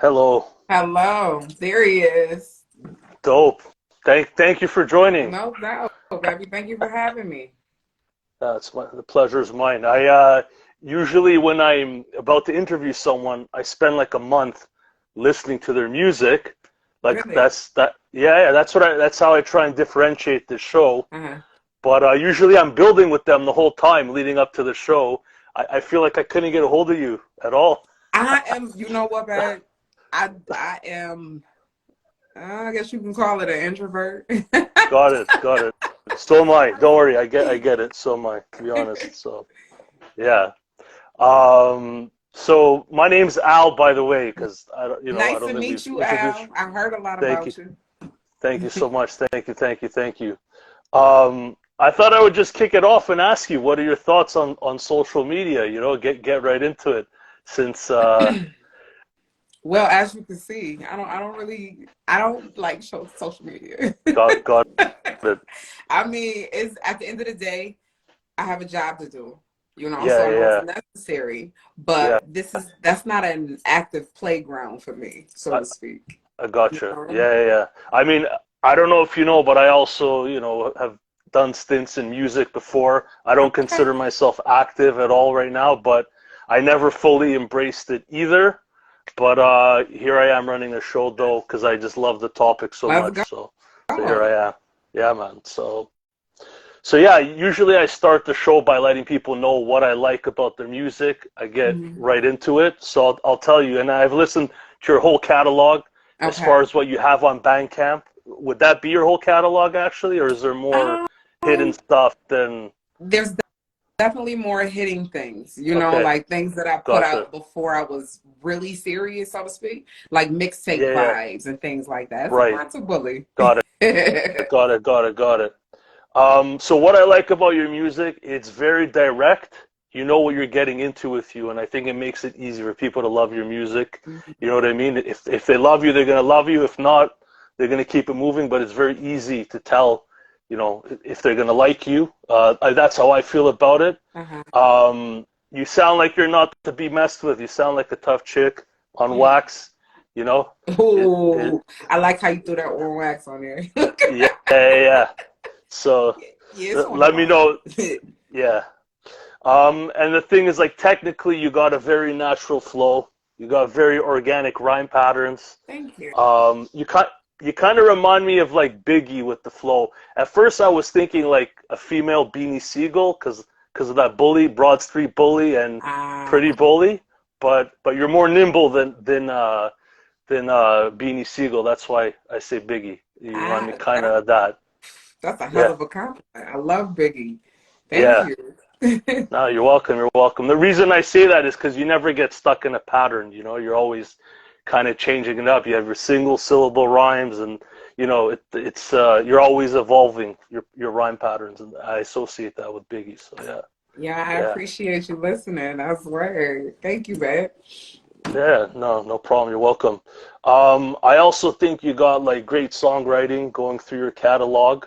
Hello. Hello, there he is. Dope. Thank you for joining. No doubt, baby. Thank you for having me. The pleasure is mine. I usually when I'm about to interview someone, I spend like a month listening to their music. Like Really? that's how I try and differentiate the show. Uh-huh. But usually I'm building with them the whole time leading up to the show. I feel like I couldn't get a hold of you at all. I am. You know what, babe? I am. I guess you can call it an introvert. Got it. So am I. Don't worry, I get it. So am I, to be honest. So yeah. So my name's Al, by the way, because I Nice don't to think we've meet you, introduced. Al. I heard a lot Thank you, about you. thank you so much. Thank you. I thought I would just kick it off and ask you, what are your thoughts on social media? Get right into it, since Well, as you can see, I don't like social media. got it. I mean, it's at the end of the day, I have a job to do, so Yeah, I know it's yeah, necessary, yeah. but that's not an active playground for me, so I, to speak. I You gotcha. know? Yeah. I mean, I don't know if you know, but I also, have done stints in music before. I don't Okay. consider myself active at all right now, but I never fully embraced it either. But here I am running a show though, because I just love the topic so Let's much. So here go. I am. Yeah, man. So yeah, usually I start the show by letting people know what I like about their music. I get Mhm. right into it. So I'll tell you, and I've listened to your whole catalog as far Okay. as what you have on Bandcamp. Would that be your whole catalog actually, or is there more hidden Um, stuff than? there's definitely more hitting things, Okay, like things that I put gotcha. out before I was really serious, so to speak, like mixtape Yeah, vibes and things like that. It's a right. lot to bully. Got it. Got it. So what I like about your music, it's very direct. You know what you're getting into with you, and I think it makes it easy for people to love your music. You know what I mean? If they love you, they're gonna love you. If not, they're gonna keep it moving. But it's very easy to tell, if they're gonna like you. That's how I feel about it. Uh-huh. You sound like you're not to be messed with. You sound like a tough chick on wax. You know, it Oh, I like how you threw that oral wax on there. yeah. So Yeah, it's on let me point. know. Yeah. And the thing is, like, technically, you got a very natural flow. You got very organic rhyme patterns. Thank you. You kind of remind me of like Biggie with the flow. At first, I was thinking like a female Beanie Siegel, because of that Bully, Broad Street Bully, and Pretty Ah, Bully. But you're more nimble than Beanie Siegel. That's why I say Biggie. You remind me ah, kind that, of of that. that's a hell Yeah, of a compliment. I love Biggie. Thank yeah. you. No, you're welcome. You're welcome. The reason I say that is because you never get stuck in a pattern. You're always kind of changing it up. You have your single syllable rhymes, and it's you're always evolving your rhyme patterns, and I associate that with Biggie. So yeah, Yeah, I yeah, appreciate you listening. I swear. Thank you, babe. yeah. No problem. You're welcome. I also think you got like great songwriting going through your catalog,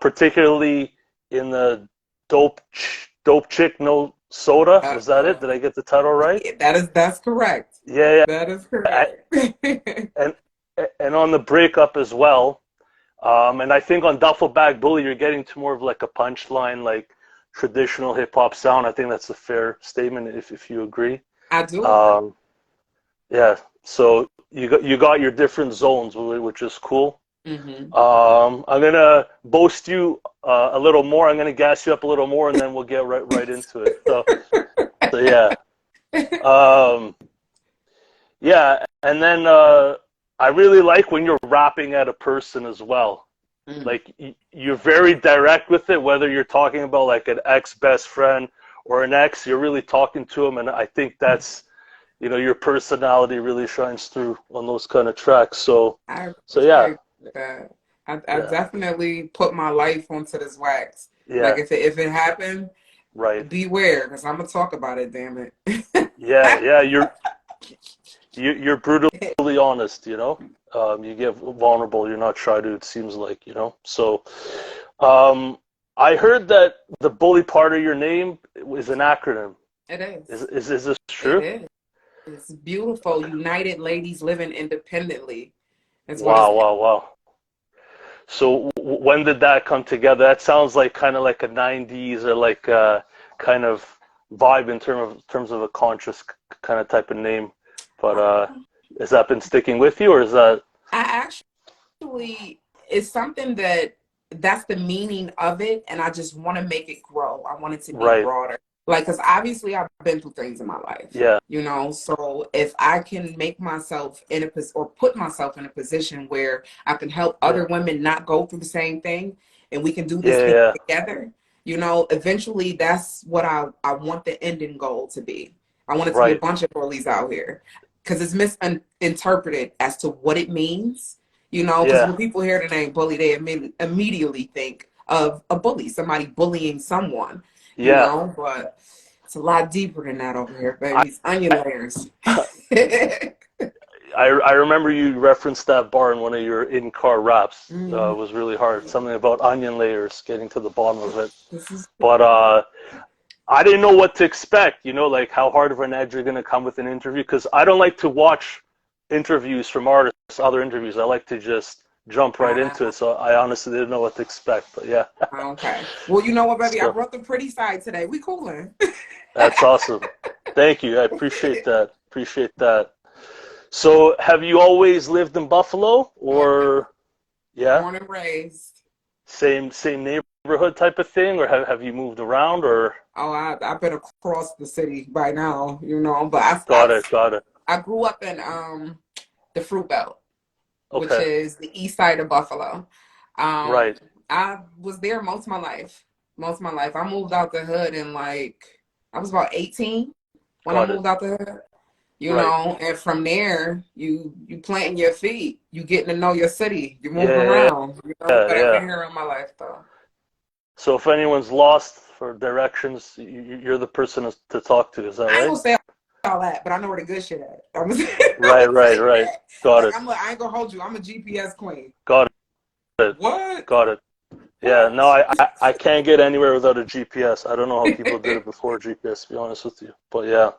particularly in the dope chick no soda. Was that it? Uh-oh. Did I get the title right? Yeah, that's correct. Yeah, That is yeah. correct. and and on the breakup as well. And I think on Duffel Bag Bully, you're getting to more of like a punchline, like traditional hip hop sound. I think that's a fair statement if you agree. I do agree. Um, yeah. So you got your different zones, which is cool. Hmm. I'm gonna boast you a little more. I'm gonna gas you up a little more, and then we'll get right into it. So yeah. Um, Yeah, and then I really like when you're rapping at a person as well. Mm. Like you're very direct with it, whether you're talking about like an ex best friend or an ex, you're really talking to them, and I think that's your personality really shines through on those kind of tracks. I So yeah, appreciate that. I yeah, definitely put my life onto this wax. Like yeah, if it happened, right, beware, because I'm gonna talk about it, damn it. yeah. You're brutally honest. You get vulnerable. You're not shy to. It seems like. So. Um, I heard that the Bully part of your name is an acronym. It Is is. is is this It true? is. It's beautiful. United ladies living independently is what it's. Wow, wow, wow. So when did that come together? That sounds like kind of like a 90s or like kind of vibe in terms of a conscious kind of type of name. But has that been sticking with you, or is that I actually, it's something that's the meaning of it, and I just want to make it grow. I want it to be right? broader. Like, because obviously I've been through things in my life, Yeah, so if I can make myself in a position or put myself in a position where I can help yeah, other women not go through the same thing, and we can do yeah, this thing yeah, together, eventually that's what I want the ending goal to be. I want it to be a right. bunch of bullies out here because it's misinterpreted as to what it means. Because Yeah, when people hear the name bully, they immediately think of a bully, somebody bullying someone, yeah. but it's a lot deeper than that over here, I, baby. It's onion layers. I remember you referenced that bar in one of your in-car raps. Mm, It was really hard. Something about onion layers, getting to the bottom of it. this is But I didn't know what to expect, like how hard of an edge you're going to come with an interview, because I don't like to watch interviews from artists, other interviews. I like to just jump right into uh, it. So I honestly didn't know what to expect, but yeah. okay. Well, you know what, baby? I So brought the pretty side today. We cooling. that's awesome. Thank you. I appreciate that. Appreciate that. So have you always lived in Buffalo, Oh, or yeah, born and raised. same neighborhood type of thing, or have you moved around, or Oh, I've been across the city by now, but got it, got it. I grew up in the Fruit Belt, which Okay. is the east side of Buffalo. Um, Right. I was there most of my life. Most of my life. I moved out the hood in I was about 18 when I Got it. moved out the hood. Right. And from there you planting your feet, you getting to know your city, you moving Yeah, around, yeah, but I've yeah. been here all my life though. So if anyone's lost for directions, you're the person to talk to. Is that I ain't right? gonna say all that, but I know where the good shit at. I'm gonna Right, right, say right. that. Got it. I ain't gonna hold you. I'm a GPS queen. Got it. What? Got it. Yeah, no, What? I can't get anywhere without a GPS. I don't know how people did it before GPS, to be honest with you. But yeah,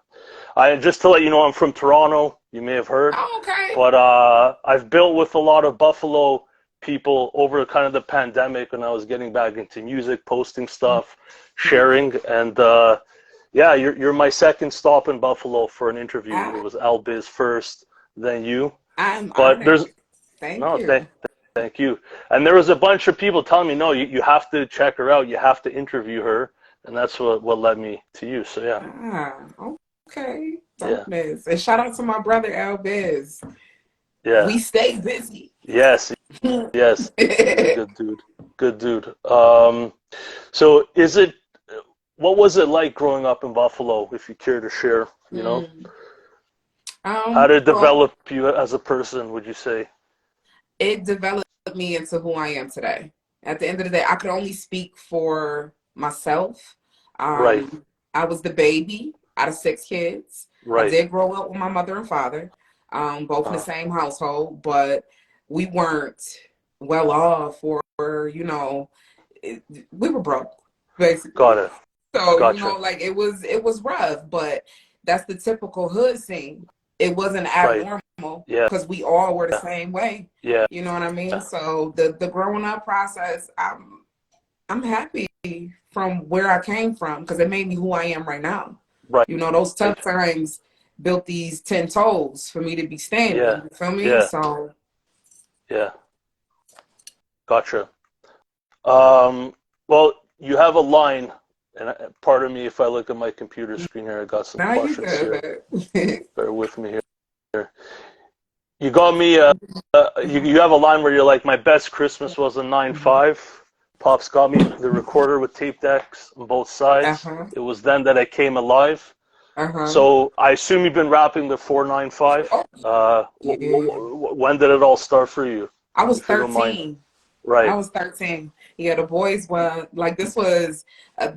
I just to let you know, I'm from Toronto. You may have heard, Oh, okay. but I've built with a lot of Buffalo people over kind of the pandemic when I was getting back into music, posting stuff, sharing, and yeah, you're my second stop in Buffalo for an interview. It I, was Albiz first, then you. I'm But there's honored. Thank no, you. thank you. And there was a bunch of people telling me, no, you have to check her out. You have to interview her, and that's what led me to you. So yeah, Ah, okay. yeah, Dopeness. And shout out to my brother Al Biz. yeah, We stay busy. yes, yes. He's a good dude. Good dude. So what was it like growing up in Buffalo, if you care to share, Mm. How did it Well, develop you as a person, would you say? it developed me into who I am today. At the end of the day, I could only speak for myself. Right, I was the baby out of 6 kids. I right. did grow up with my mother and father, both in the Uh, same household, but we weren't well off, or we were broke, got basically. it. So, Gotcha. like it was rough, but that's the typical hood scene. It wasn't Right. abnormal Yeah, because we all were the same way. yeah, You know what I mean? yeah. So the growing up process, I'm happy from where I came from because it made me who I am right now. Right. Those tough times built these 10 toes for me to be Yeah, standing. You feel me? yeah, So yeah. Gotcha. Um, well, you have a line, and pardon me if I look at my computer screen here. I got some now you questions here. good. Bear with me here. You got me. You have a line where you're like, my best Christmas was a 9/5. Pops got me the recorder with tape decks on both sides. Uh-huh. It was then that I came alive. Uh-huh. So I assume you've been rapping the 495. Oh, yeah. When did it all start for you, I was if you don't mind? 13. I Right, was 13. Yeah, the boys were like, this was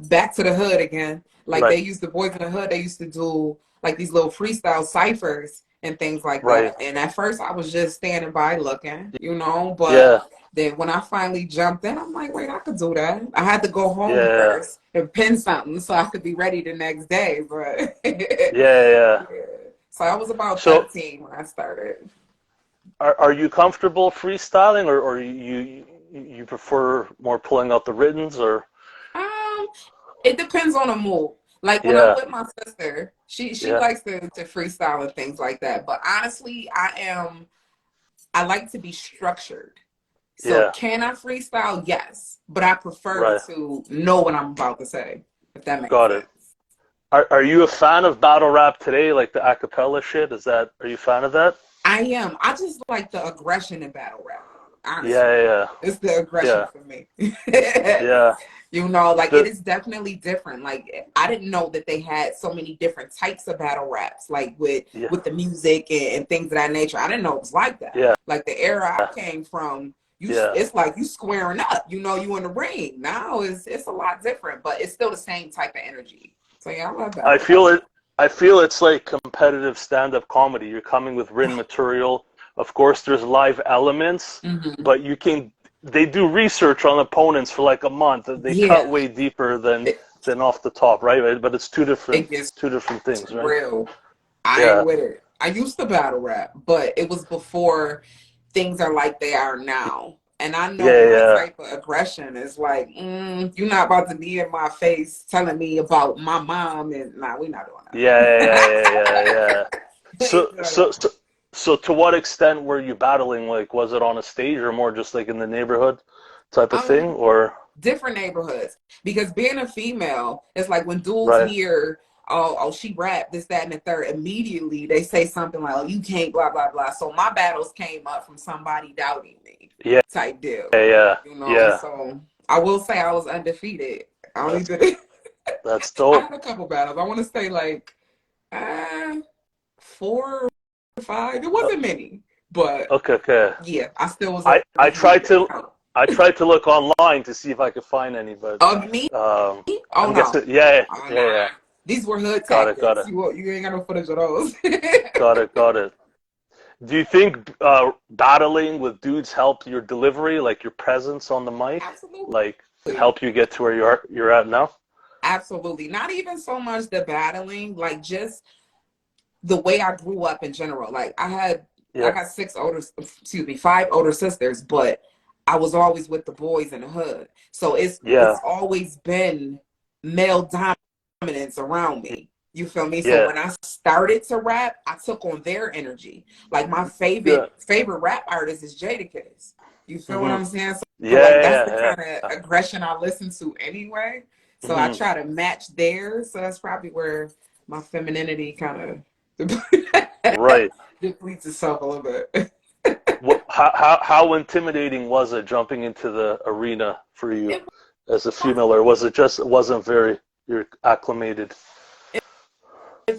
back to the hood again. Like right, the boys in the hood, they used to do like these little freestyle ciphers and things like right. that. And at first I was just standing by looking, but Yeah, then when I finally jumped in, I'm like, wait, I could do that. I had to go home yeah, first and pin something so I could be ready the next day. But yeah, yeah. yeah. So I was about So 13 when I started. are you comfortable freestyling, or you prefer more pulling out the writtens, or Um, it depends on the mood. Like when I'm yeah, with my sister, she yeah, likes to freestyle and things like that. But honestly, I like to be structured. So yeah, can I freestyle? Yes, but I prefer right, to know what I'm about to say, if that makes got it. sense. Are you a fan of battle rap today, like the acapella shit? Are you a fan of that? I am. I just like the aggression in battle rap. Yeah, Honestly, yeah, it's the aggression yeah, for me. yeah. You know, like it The is definitely different. Like I didn't know that they had so many different types of battle raps, like yeah, with the music and things of that nature. I didn't know it was like that. yeah, Like the era I came from, yeah. it's like you squaring up. You know, you in the ring. Now it's a lot different, but it's still the same type of energy. So yeah, I love I battle rap. feel it. I feel it's like competitive stand-up comedy. You're coming with written material. Of course, there's live elements, Hmm. but you can. They do research on opponents for like a month. They cut Yeah, way deeper it, than off the top, right? But it's it gets two different things, right? real. I ain't Yeah, with it. I used to battle rap, but it was before things are like they are now. And I know yeah, my yeah, type of aggression is like, you're not about to be in my face telling me about my mom, and nah, we're not doing yeah, yeah, yeah, yeah, that. yeah. Ain't So, doing so, that. so, so, to what extent were you battling? Like, was it on a stage or more just like in the neighborhood type of thing, Um, or Different neighborhoods because being a female, it's like when dudes right? hear, oh, she rap this, that, and the third. Immediately they say something like, "Oh, you can't," blah blah blah. So my battles came up from somebody doubting me, Yeah, type deal, yeah, you know. yeah. So I will say I was undefeated. I only That's did it. that's I dope. had a couple battles. I want to say like uh, 4 or 5. It Uh, wasn't many, but Okay, okay. yeah, I still was I undefeated. tried That to count. look online to see if I could find any, but Of me? Oh I'm no. guessing. Yeah, Oh yeah, nah. yeah. These were hood Got tactics. it, You ain't got no footage of those. got it. Do you think battling with dudes helped your delivery, like your presence on the mic, Absolutely. like help you get to where you're at now? Absolutely. Not even so much the battling, like just the way I grew up in general. Like I Yeah, got 5 older sisters, but I was always with the boys in the hood. So yeah, it's always been male dominance around me. You feel me? So yeah, when I started to rap, I took on their energy. Like my yeah. favorite rap artist is Jadakiss. You feel what Hmm. I'm saying? So like Yeah, that's the yeah, kind of yeah. aggression I listen to anyway. So I Hmm. try to match theirs. So that's probably where my femininity kind of Right. depletes itself a little bit. How intimidating was it jumping into the arena for you It as a female, or was it just it wasn't very you're acclimated?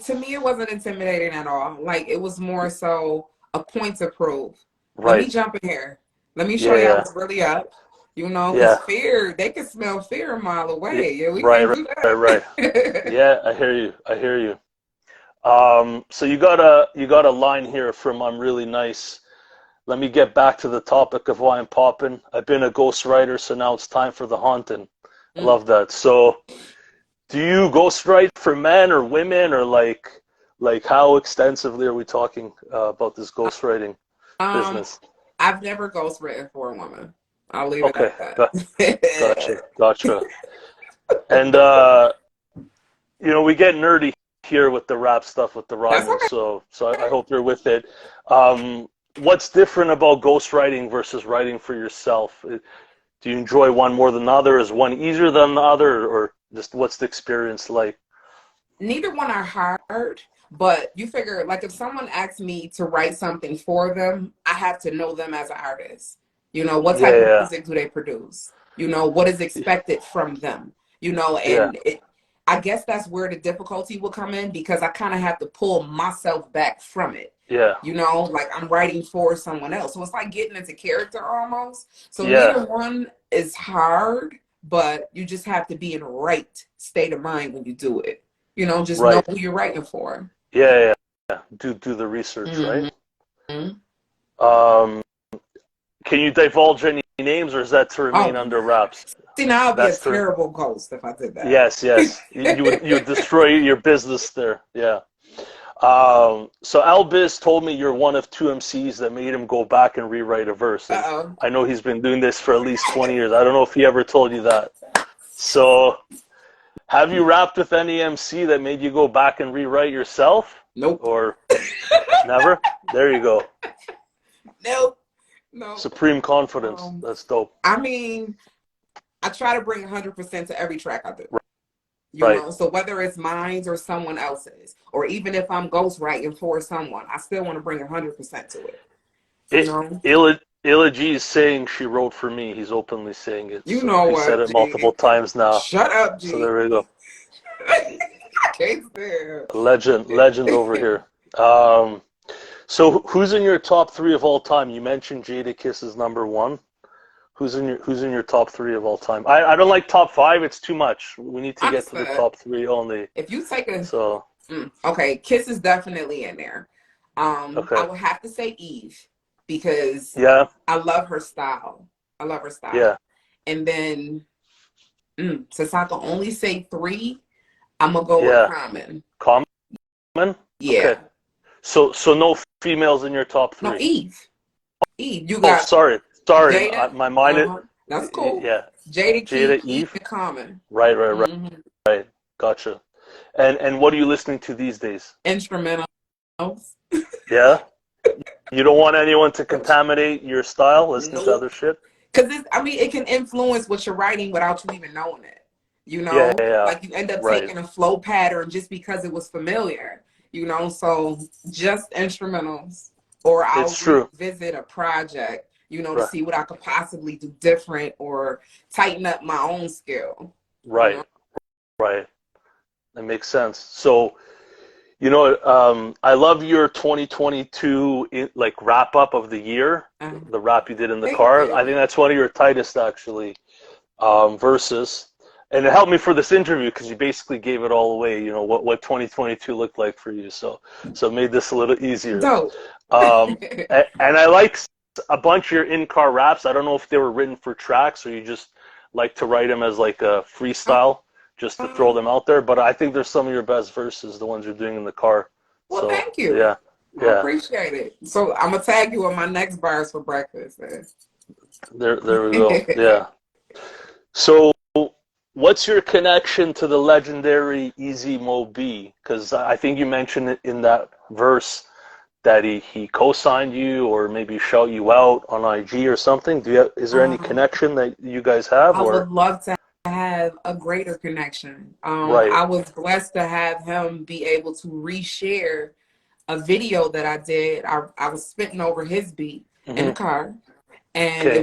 to me, it wasn't intimidating at all. Like it was more so a point to prove. Let me Right. jump in here. Let me show Yeah, y'all yeah, what's really up. You know, because yeah. fear, they can smell fear a mile Yeah. away. Yeah, we Right, can't right, do right. that. Yeah, I hear you. I hear you. So you got a line here from "I'm really nice." Let me get back to the topic of why I'm popping. I've been a ghostwriter, so now it's time for the haunting. I Mm. love that. So, do you ghostwrite for men or women, or like how extensively are we talking about this ghostwriting Um, business? I've never ghostwritten for a woman. I'll leave it Okay, at that. gotcha. And we get nerdy here with the rap stuff with the That's rhyming, okay. so I hope you're with it. Um, what's different about ghostwriting versus writing for yourself? Do you enjoy one more than the other? Is one easier than the other, or just what's the experience like? Neither one are hard, but you figure like if someone asks me to write something for them, I have to know them as an artist. You know, what type of Yeah, music do they produce? You know, what is yeah, expected from them? You know, yeah, and I guess that's where the difficulty will come in because I kind of have to pull myself back from it. yeah, You know, like I'm writing for someone else. So it's like getting into character almost. So yeah, neither one is hard, but you just have to be in the right state of mind when you do it. You know, just know right. who you're writing for. Yeah. Do the research, right? Hmm. Um, can you divulge any names, or is that to remain Oh, under wraps? see, now I'd be a That's to terrible ghost if I did that. Yes, yes. You would destroy your business there. Yeah. So Elvis told me you're one of two MCs that made him go back and rewrite a verse, and Uh-oh. I know he's been doing this for at least 20 years. I don't know if he ever told you that. So, have you rapped with any MC that made you go back and rewrite yourself, Nope. or never? There you go. Nope. No. Supreme confidence. That's dope. I mean, I try to bring 100% to every track I do. You Right. know, so whether it's mine or someone else's, or even if I'm ghostwriting for someone, I still want to bring 100% to it. You know? Illa G is saying she wrote for me. He's openly saying it. You So know he said what, it G? multiple times now. Shut up, So G. there we go. I can't stand. Legend over here. So who's in your top three of all time? You mentioned Jadakiss is number one. Who's in your top three of all time? I don't like top five. It's too much. We need to get to the Understood. top three only. If you take a So okay, Kiss is definitely in there. I okay. would have to say Eve because Yeah. I love her style. I love her style. Yeah. And then since I can only say three, I'm gonna go with Yeah. Common. Common. Yeah. Okay. So no females in your top No, three. Eve. Eve. You Oh, got sorry. Jada. My mind is That's cool. yeah. Jada, Jada, Keith, Eve, Eve. and Common. Right. Mm-hmm. Gotcha. And what are you listening to these days? Instrumentals. Yeah. You don't want anyone to contaminate your style listening to Nope. other shit? Because I mean, it can influence what you're writing without you even knowing it. You Yeah, know, yeah, yeah. like you end up Right. taking a flow pattern just because it was familiar. You know, so just instrumentals, or I'll It's true. revisit a project. You know, to Right. see what I could possibly do different or tighten up my own skill. You Right. know, Right. That makes sense. So, I love your 2022 like wrap up of the year, the rap you did in the thank car. I you. think that's one of your tightest actually verses. And it helped me for this interview because you basically gave it all away, what 2022 looked like for you. So it made this a little easier. Dope. And I like a bunch of your in-car raps. I don't know if they were written for tracks or you just like to write them as like a freestyle just to throw them out there. But I think they're some of your best verses, the ones you're doing in the car. Well, So thank you. yeah, I yeah. appreciate it. So I'm gonna tag you on my next bars for breakfast. There we go. Yeah. So what's your connection to the legendary Easy Mo B? Because I think you mentioned it in that verse that he co-signed you or maybe shout you out on IG or something. Is there any connection that you guys have I or? would love to have a greater connection. Right. I was blessed to have him be able to reshare a video that I did. I was spitting over his beat in the Hmm. car, and Okay.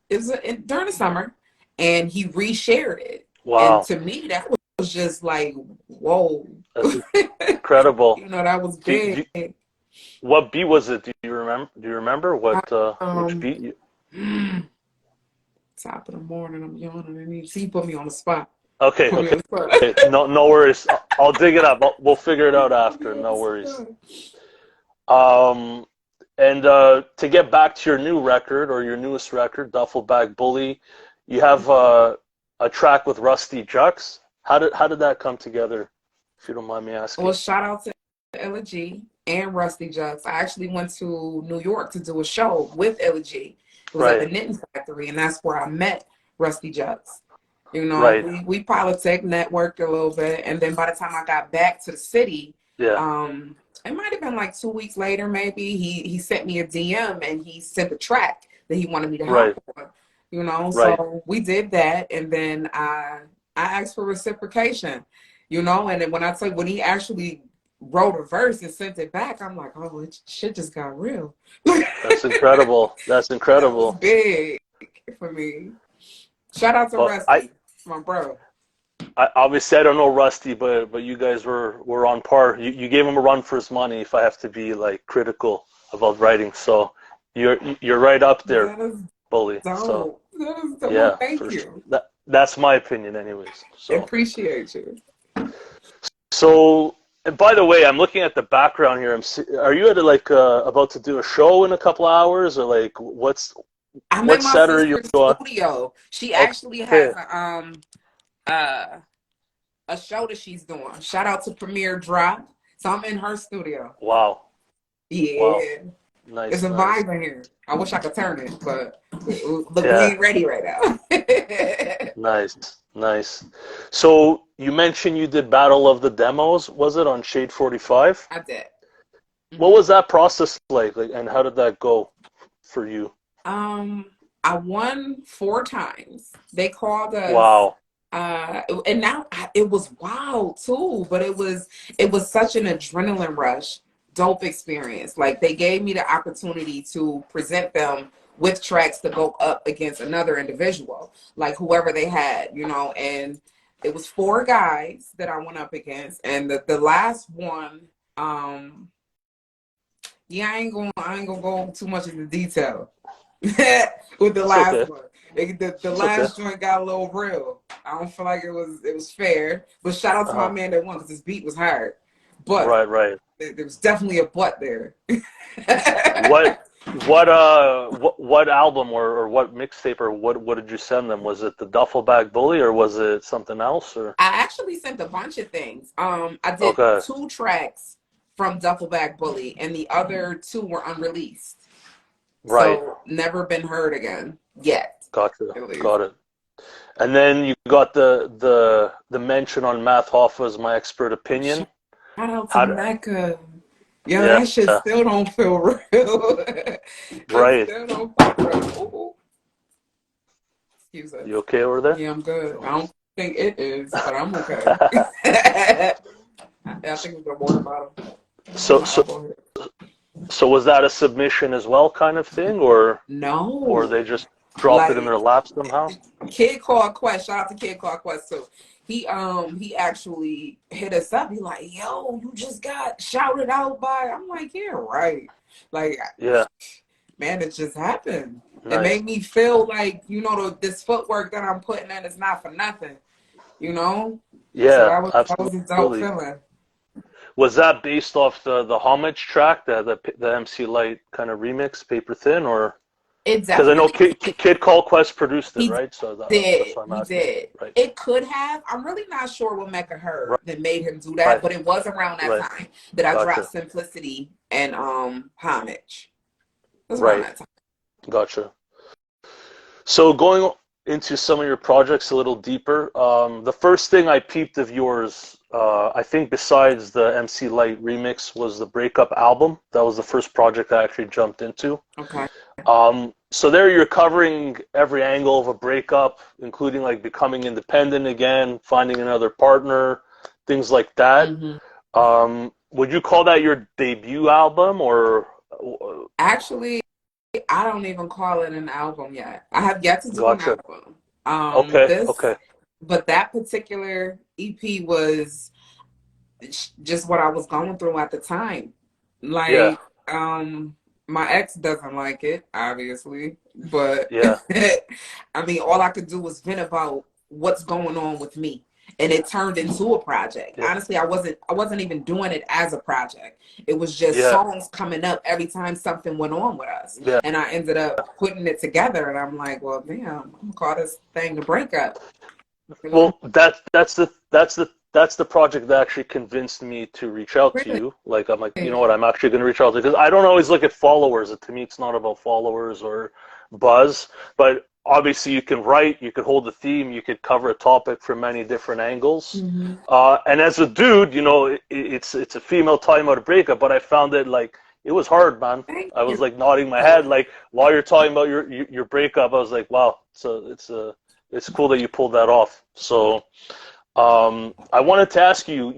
it was during the summer, and he reshared it. And Wow. to me, that was just like, whoa. That's incredible. You know, that was Do, big. do, what beat was it? Do you remember what which Um, beat you? Top of the morning, I'm yawning, and he put me on the spot. Okay, Put me okay. on the spot. No worries. I'll dig it up. We'll figure it out after. No worries. Um, and to get back to your new record or your newest record, Duffel Bag Bully, you have a track with Rusty Jux. How did that come together? If you don't mind me Well, asking. shout out to Ella G and Rusty Jux. I actually went to New York to do a show with Ella G. It was at the Right, Knitting Factory, and that's where I met Rusty Jux. You know, right. we politic networked a little bit, and then by the time I got back to the city, Yeah, um, it might have been like 2 weeks later, maybe he sent me a DM and he sent a track that he wanted me to right, help on. You know, right. so we did that, and then I asked for reciprocation. You know, and then when he actually wrote a verse and sent it back, I'm like, oh, shit just got real. That's incredible. That's That was incredible. big for me. Shout out to Well, I, Rusty, my bro. I obviously I don't know Rusty, but you guys were on par. You gave him a run for his money. If I have to be like critical about writing, so you're right up there, That is Bully. So dope. That is dope. Well, yeah, thank for sure. you. That's my opinion, anyways. I So appreciate you. so. And by the way, I'm looking at the background here. Are you at like about to do a show in a couple hours, or like I'm what in my set are you sister's on? studio. She actually has Okay. uh, a show that she's doing. Shout out to Premiere Drop. So I'm in her studio. Wow. Wow. Yeah. It's Nice, a nice. vibe in here. I wish I could turn it, but look, we Yeah. ain't ready right now. Nice, nice. So you mentioned you did Battle of the Demos, was it on Shade 45? I did. What Mhm. was that process like, and how did that go for you? Um, I won 4 times. They called us, Wow. and now it was wild too, but it was such an adrenaline rush, dope experience. Like they gave me the opportunity to present them with tracks to go up against another individual, like whoever they had, and it was 4 guys that I went up against, and the last one, um, yeah, I ain't gonna go too much into detail with the It's last okay. one. The It's okay. last joint got a little real. I don't feel like it was fair. But shout out to my Uh-huh. man that won because his beat was hard. But Right, right. there was definitely a but there. What what album or what mixtape or what did you send them? Was it the Duffel Bag Bully or was it something else or I actually sent a bunch of things. I did okay. 2 tracks from Duffel Bag Bully, and the other 2 were unreleased. Right. So never been heard again yet, Gotcha. at least. Got it. And then you got the mention on Math Hoffa's My Expert Opinion. Shout out to How d Mecca. Yo, yeah, that shit still don't feel real. It right. still don't feel real. Ooh, excuse us. You okay over there? Yeah, I'm good. I don't think it is, but I'm okay. I think it's a water bottle. So My so elbow hurt. so was that a submission as well kind of thing or No. they just dropped it in Like their lap somehow? Kid Called Quest, shout out to Kid Called Quest too. He actually hit us up. He like, yo, you just got shouted out by. I'm like, yeah, right. Like, Yeah, man, it just happened. It nice. made me feel like, this footwork that I'm putting in is not for nothing, you know? So Yeah, that was a dope absolutely. feeling. Was that based off the homage track, the MC Light kind of remix, Paper Thin, or It because I know definitely Kid Call Quest produced it, he right? So that's did. why I'm He asking. did. Right, It could have. I'm really not sure what Mecca right, heard that made him do that, right, but it was around that right. time that I dropped Gotcha. Simplicity and Homage. It was around Right, that time. gotcha. So going into some of your projects a little deeper, the first thing I peeped of yours, I think besides the MC Light remix, was the Breakup album. That was the first project I actually jumped into. Okay. So there you're covering every angle of a breakup, including like becoming independent again, finding another partner, things like that. hmm Would you call that your debut album or Actually, I don't even call it an album yet. I have yet to do an gotcha. album. Okay, This, okay. but that particular EP was just what I was going through at the time. Yeah, Like, my ex doesn't like it, obviously, but yeah, I mean, all I could do was vent about what's going on with me. And it turned into a project. yeah, Honestly, I wasn't even doing it as a project. It was just yeah, songs coming up every time something went on with us. yeah. And I ended up putting it together and I'm like, well, damn, I'm gonna call this thing the breakup. You know? Well, that's the project that actually convinced me to reach out to Really? you. Like I'm like, you know what, I'm actually going to reach out to because I don't always look at followers. To me, it's not about followers or buzz, but obviously you can write, you could hold a theme, you could cover a topic from many different angles. Mm-hmm. And as a dude, it's a female talking about a breakup, but I found it like it was hard, man. Thank I was you. like nodding my head, like while you're talking about your breakup. I was like, wow, it's cool that you pulled that off. So, I wanted to ask you,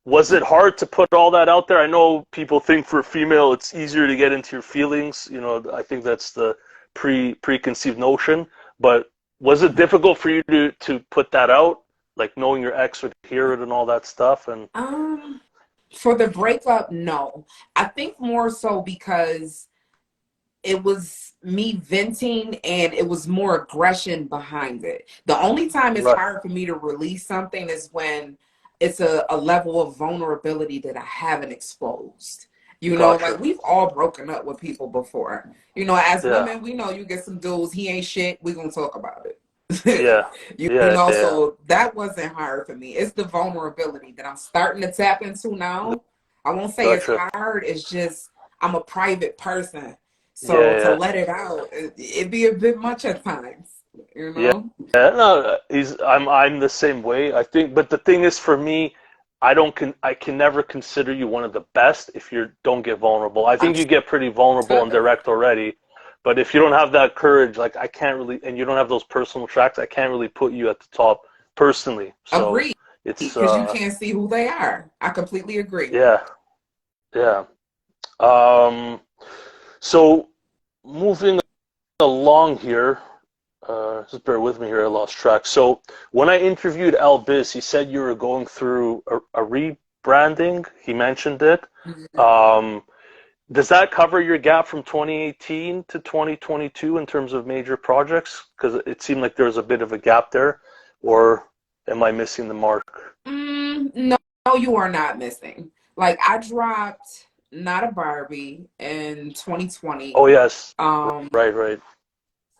was it hard to put all that out there? I know people think for a female it's easier to get into your feelings. I think that's the preconceived notion. But was it difficult for you to put that out, like knowing your ex would hear it and all that stuff? And Um, for the breakup, no. I think more so because it was me venting and it was more aggression behind it. The only time it's right, hard for me to release something is when it's a level of vulnerability that I haven't exposed. Like gotcha. we've all broken up with people before. As Yeah, women, we know you get some dudes, he ain't shit, we gonna talk about it. Yeah. You Yeah. know, Yeah. so that wasn't hard for me. It's the vulnerability that I'm starting to tap into now. I won't say it's Gotcha. hard, it's just I'm a private person. So to Yeah. let it out, it'd be a bit much at times, you Yeah. know? Yeah. No, I'm the same way. I think, but the thing is, for me, I can never consider you one of the best if you don't get vulnerable. I I think you get pretty vulnerable and should. direct already, but if you don't have that courage, like I can't really, and you don't have those personal tracks, I can't really put you at the top personally. So Agree. it's Because you can't see who they are. I completely agree. yeah, yeah. Um, so moving along here, just bear with me here, I lost track. So when I interviewed Al Biz, he said you were going through a rebranding. He mentioned it. Mhm. Um, does that cover your gap from 2018 to 2022 in terms of major projects? Because it seemed like there was a bit of a gap there, or am I missing the mark? No, no, you are not missing. Like I dropped Not a Barbie in 2020. Oh yes, Um, right, right.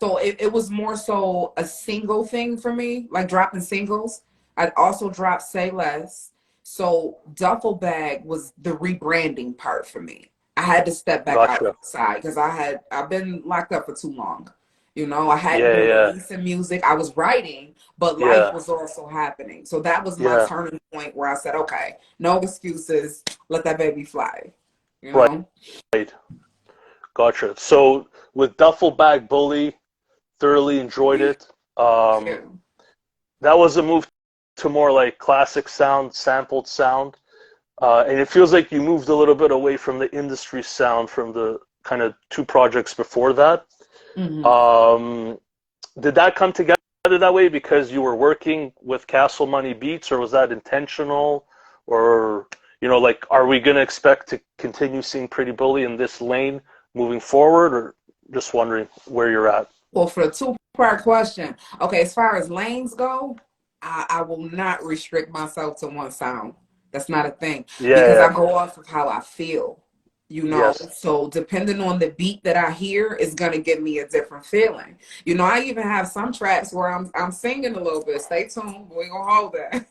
so it was more so a single thing for me, like dropping singles. I'd also dropped Say Less. So Duffel Bag was the rebranding part for me. I had to step back Gotcha. outside because I've been locked up for too long. You know, I hadn't Yeah, been yeah, releasing music. I was writing, but life yeah, was also happening. So that was my yeah. turning point where I said, okay, no excuses. Let that baby fly. You Right, know? right. Gotcha. So with Duffel Bag Bully, thoroughly enjoyed Me it. Um, too. that was a move to more like classic sound, sampled sound. And it feels like you moved a little bit away from the industry sound from the kind of two projects before that. Hmm. Um, did that come together that way because you were working with Castle Money Beats, or was that intentional? Or, like, are we going to expect to continue seeing Pretty Bully in this lane moving forward, or just wondering where you're at? Well, for the two-part question, okay, as far as lanes go, I will not restrict myself to one sound. That's not a thing Yeah, because I yeah, go off of how I feel, you know. yes. So depending on the beat that I hear is gonna give me a different feeling. You know, I even have some tracks where I'm singing a little bit. Stay tuned, we're gonna hold that.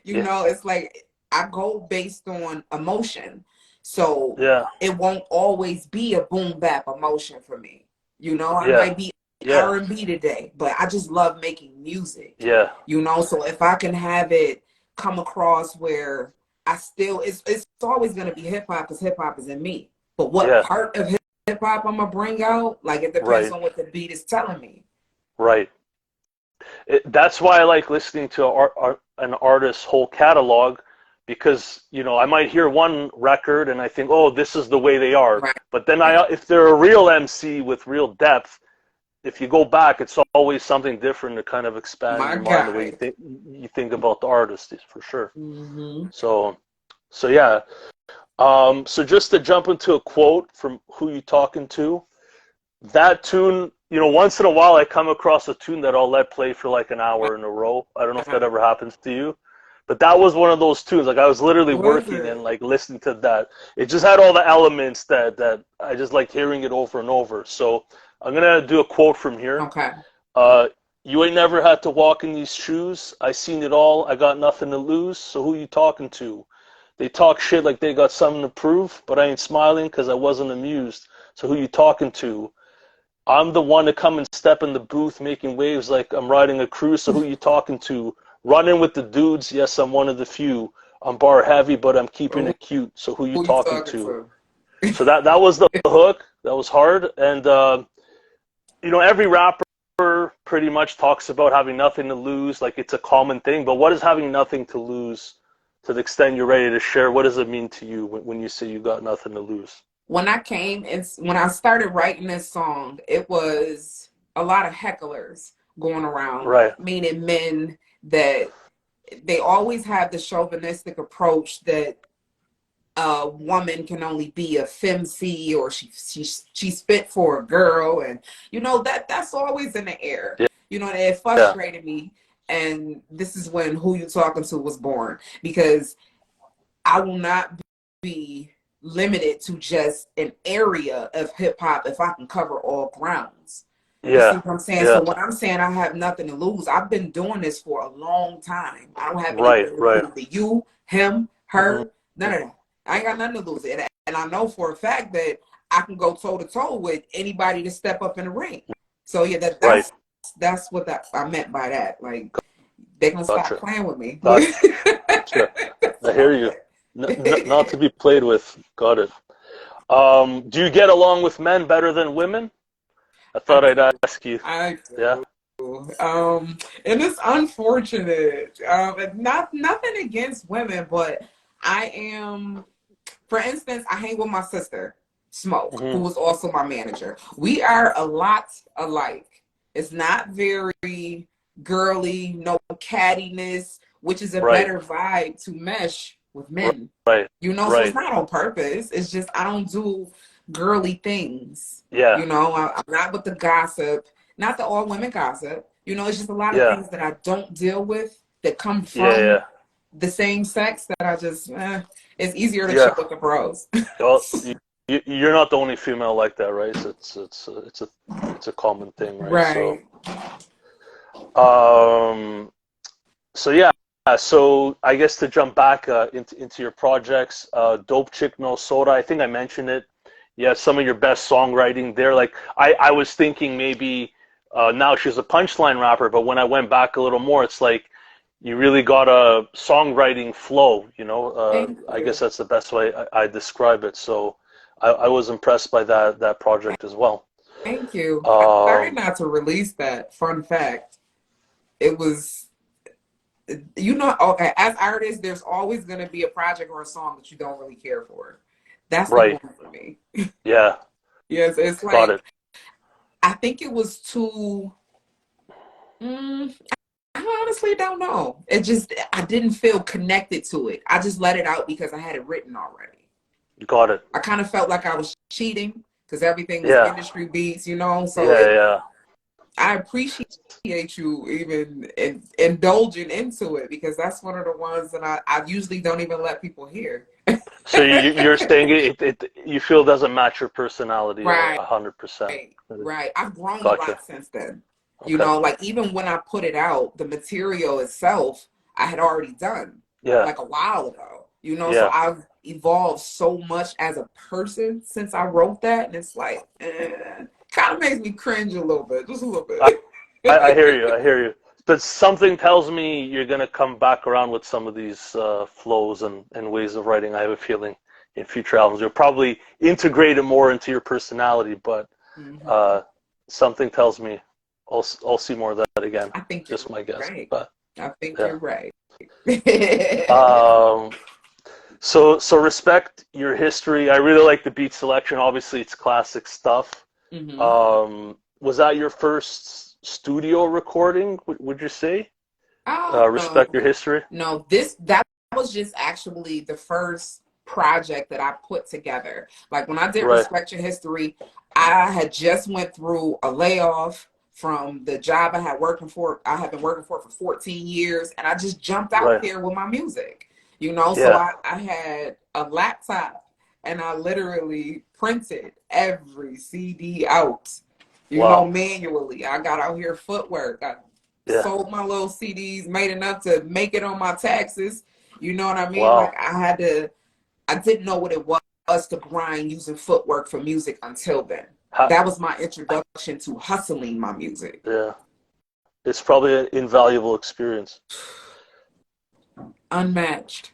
You Yeah, know, it's like I go based on emotion. So yeah, it won't always be a boom bap emotion for me. You know, I yeah, might be yeah, R&B today, but I just love making music. yeah, You know, so if I can have it come across where I still it's always gonna be hip hop because hip hop is in me. But what yeah, part of hip hop I'm gonna bring out, like it depends right, on what the beat is telling me. right. That's why I like listening to an artist's whole catalog because, I might hear one record and I think, oh, this is the way they are. Right. But then if they're a real MC with real depth, if you go back, it's always something different to kind of expand My your mind the way guy. you think about the artist, for sure. Hmm. So, so yeah. So just to jump into a quote from Who You Talking To, that tune, once in a while I come across a tune that I'll let play for like an hour in a row. I don't know if that ever happens to you, but that was one of those tunes. Like I was literally Was working it? and like listening to that. It just had all the elements that I just like hearing it over and over. So I'm gonna do a quote from here. Okay. Uh, you ain't never had to walk in these shoes. I seen it all. I got nothing to lose. So who you talking to? They talk shit like they got something to prove, but I ain't smiling because I wasn't amused. So who you talking to? I'm the one to come and step in the booth making waves like I'm riding a cruise, so who you talking to? Running with the dudes, yes, I'm one of the few. I'm bar heavy, but I'm keeping Who it cute, so who you you talking talking to? to? So that was the hook. That was hard. And, every rapper pretty much talks about having nothing to lose, like it's a common thing, but what is having nothing to lose to the extent you're ready to share? What does it mean to you when you say you got nothing to lose? When I came and when I started writing this song, it was a lot of hecklers going around, Right. meaning men that they always have the chauvinistic approach that a woman can only be a femc or she's fit for a girl, and you know that's always in the air. Yeah. You know, and it Yeah. frustrated me. And this is when Who You Talking To was born, because I will not be limited to just an area of hip hop if I can cover all grounds. You see Yeah. what I'm saying? Yeah. So when I'm saying I have nothing to lose, I've been doing this for a long time. I don't have Right. anything to Right. prove to you, him, Hmm. her, none of that. I ain't got nothing to lose. And I know for a fact that I can go toe to toe with anybody to step up in the ring. So yeah, Right. that's what I meant by that. Like they gonna stop Gotcha. playing with me. Gotcha. That's I all hear I you. Not meant. to be played with. Got it. Do you get along with men better than women? I I thought I'd ask you. I Yeah. do. And it's unfortunate. And nothing against women, but I am, for instance, I hang with my sister, Smoke, who Hmm. was also my manager. We are a lot alike. It's not very girly, no cattiness, which is a Right. better vibe to mesh with men. Right. So it's Right. not on purpose. It's just I don't do girly things. Yeah. I'm not with the gossip, not the all women gossip. It's just a lot of Yeah. things that I don't deal with that come Yeah. from Yeah. the same sex that I just, it's easier to chill Yeah. with the bros. Well, you're not the only female like that, right? So it's a common thing, right? So Right. um so yeah. So I guess to jump back into your projects, Dope Chick No Soda. I think I mentioned it. Yeah, some of your best songwriting there. Like I was thinking maybe now she's a punchline rapper, but when I went back a little more, it's like you really got a songwriting flow. Thank I guess you. that's the best way I describe it. So I was impressed by that project as well. Thank you. I started Um, not to release that. Fun fact. It was, okay, as artists, there's always going to be a project or a song that you don't really care for. That's the right. one for me. Yeah. Yes, it's Got like, it. I think it was too, mm, I honestly don't know. I didn't feel connected to it. I just let it out because I had it written already. Got it. I kind of felt like I was cheating because everything was Yeah. industry beats. So Yeah. Yeah. I appreciate you even indulging into it because that's one of the ones that I usually don't even let people hear. So you're saying you feel doesn't match your personality Right, 100%. right. I've grown a Gotcha. lot since then. Okay. Like even when I put it out, the material itself I had already done Yeah. like a while ago. So Yeah. I've evolved so much as a person since I wrote that, and it's like, kind of makes me cringe a little bit, just a little I, I bit. hear you. I hear you. But something tells me you're gonna come back around with some of these flows and ways of writing. I have a feeling in future albums you'll probably integrate it more into your personality. But Mhm. uh, something tells me I'll see more of that again. I think Just you're my guess. right. But I think yeah. you're right. Um, so respect your history. I really like the beat selection. Obviously, it's classic stuff. Hmm. Was that your first studio recording? Would you say? No, Respect your history. no, that was just actually the first project that I put together. Like when I did Right, Respect Your History, I had just went through a layoff from the job I have been working for 14 years, and I just jumped out right. there with my music. So Yeah. I had a laptop and I literally printed every CD out, Wow. manually. I got out here footwork. I Yeah. sold my little CDs, made enough to make it on my taxes. You know what I mean? Like Wow. I didn't know what it was to grind using footwork for music until then. Ha, That was my introduction to hustling my music. yeah. It's probably an invaluable experience. Unmatched.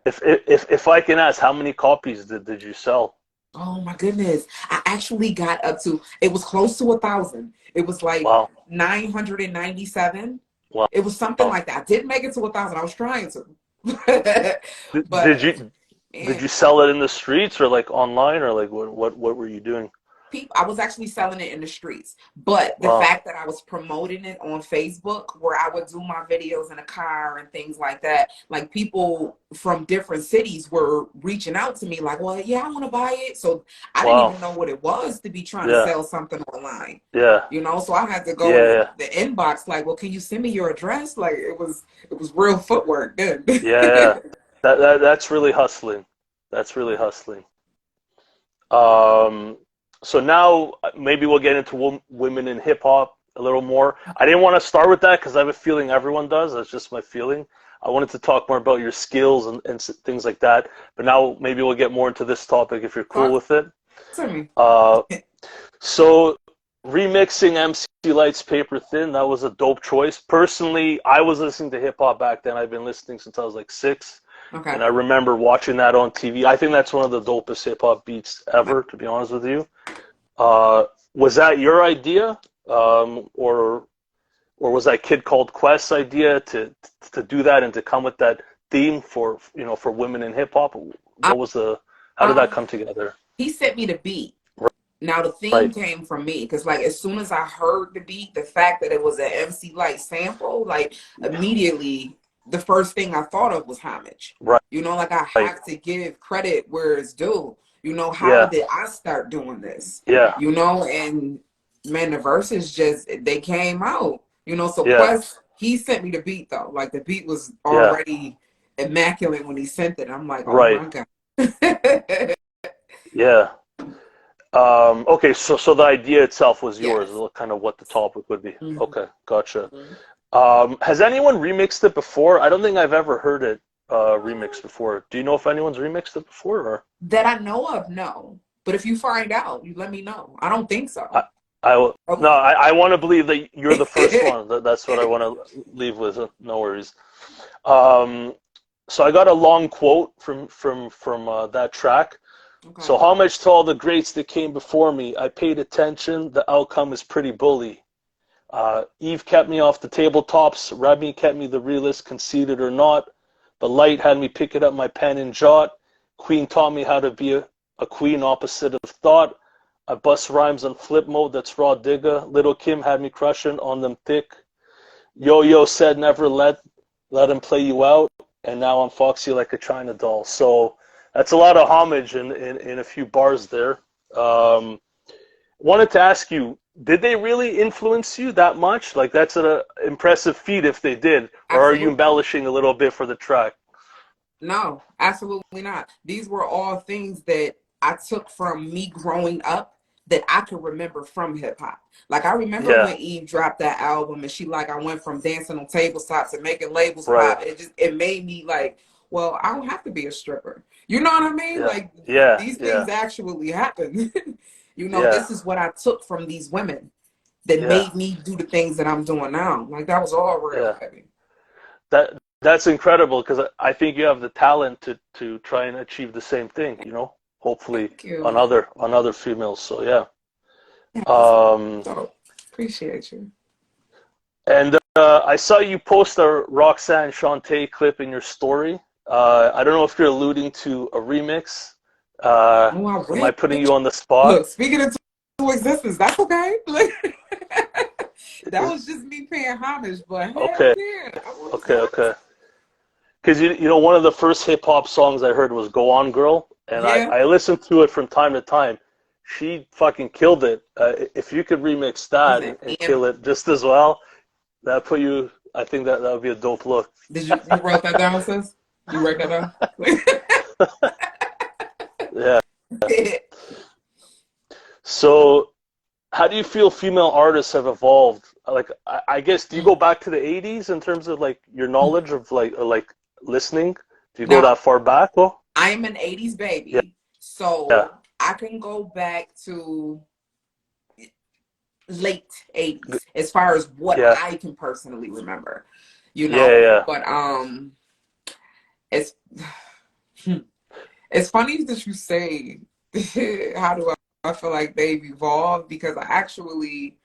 If I can ask, how many copies did you sell? Oh my goodness. I actually got up to, it was close to 1,000. It was like Wow. 997. Wow. It was something like that. I didn't make it to 1,000. I was trying to. Did, But did you did man, you sell it in the streets or like online or like what were you doing? I was actually selling it in the streets, but the Wow. fact that I was promoting it on Facebook, where I would do my videos in a car and things like that, like people from different cities were reaching out to me, like, "Well, yeah, I want to buy it." So I didn't Wow. even know what it was to be trying to Yeah. sell something online, Yeah. So I had to go in Yeah. the inbox, like, "Well, can you send me your address?" Like it was real footwork then. Yeah. Yeah. That's really hustling. That's really hustling. Um, so now maybe we'll get into women in hip hop a little more. I didn't want to start with that because I have a feeling everyone does. That's just my feeling. I wanted to talk more about your skills and things like that. But now maybe we'll get more into this topic if you're cool Talk with it. to me. Uh, so remixing MC Light's Paper Thin, that was a dope choice. Personally, I was listening to hip hop back then. I've been listening since I was like 6. Okay. And I remember watching that on TV. I think that's one of the dopest hip hop beats ever, to be honest with you. Was that your idea, or was that Kid Called Quest's idea to do that and to come with that theme for for women in hip hop? What was the How did that Um, come together? he sent me the beat. Now the theme Right, came from me because, like, as soon as I heard the beat, the fact that it was an MC Light sample, like, immediately the first thing I thought of was homage. right, Like, I right. have to give credit where it's due. How Yeah, did I start doing this? yeah, And man, the verses just they came out. So yeah, Quest, he sent me the beat though. Like the beat was yeah. already immaculate when he sent it. I'm like, oh Right, my God. yeah. Okay, so the idea itself was yours, Yes. kind of what the topic would be. Mhm. Okay, gotcha. Has anyone remixed it before? I don't think I've ever heard it remixed before. Do you know if anyone's remixed it before? Or That I know of, no. But if you find out, you let me know. I don't think I, so. no, Okay. I want to believe that you're the first one. That's what I want to leave with. No worries. Um, so I got a long quote from that track. So Okay. homage to all the greats that came before me. I paid attention. The outcome is pretty bully. Eve kept me off the tabletops. Remy kept me the realist, conceited or not. The light had me picking up my pen and jot. Queen taught me how to be a queen opposite of thought. I bust rhymes on flip mode, that's raw digger. Little Kim had me crushing on them thick. Yo-Yo said never let him play you out. And now I'm foxy like a China doll. So that's a lot of homage in a few bars there. Wanted to ask you, did they really influence you that much? Like that's an impressive feat if they did, or are you Absolutely. embellishing a little bit for the track? No, absolutely not. These were all things that I took from me growing up that I could remember from hip hop. Like I remember Yeah, when Eve dropped that album and she like I went from dancing on tabletops and making labels right. pop. It made me like, well, I don't have to be a stripper. You know what I mean? Yeah, Like yeah, these yeah, things actually happen. yeah, This is what I took from these women that yeah, made me do the things that I'm doing now. Like that was all real, yeah. baby. That's incredible because I think you have the talent to try and achieve the same thing. Hopefully Thank you. on other females. So yeah. Yes. Um, So appreciate you. and I saw you post a Roxanne Shante clip in your story. I don't know if you're alluding to a remix. Oh, I Am I putting you wish. on the spot? Look, speaking into existence, that's okay. Like, that Is was just me paying homage, but hell okay, yeah. I was okay, what? okay. Because one of the first hip hop songs I heard was "Go On Girl," and I Yeah. I listened to it from time to time. She fucking killed it. If you could remix that Listen, and and kill it just as well, that put you. I think that would be a dope look. did you wrote that down, sis? You wrote that down? Yeah. So, how do you feel female artists have evolved? Like, I guess, do you go back to the '80s in terms of like your knowledge of like listening? Do you go Now, that far back? Oh, I am an 80s yeah, baby, yeah, so I can go back to late 80s as far as what yeah, I can personally remember, yeah, yeah, but it's it's funny that you say how do I feel like they've evolved because I actually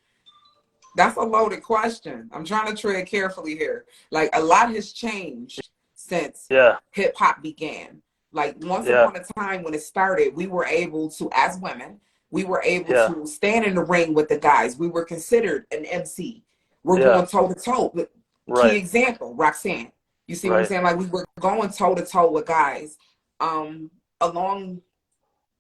that's a loaded question. I'm trying to tread carefully here. Like a lot has changed since yeah, hip hop began. Like once yeah, upon a time when it started, we were able to, as women, we were able yeah, to stand in the ring with the guys. We were considered an MC. We're yeah. going toe to toe. Key Right, example, Roxanne. You see what I'm right, saying? Like we were going toe to toe with guys. Um, Along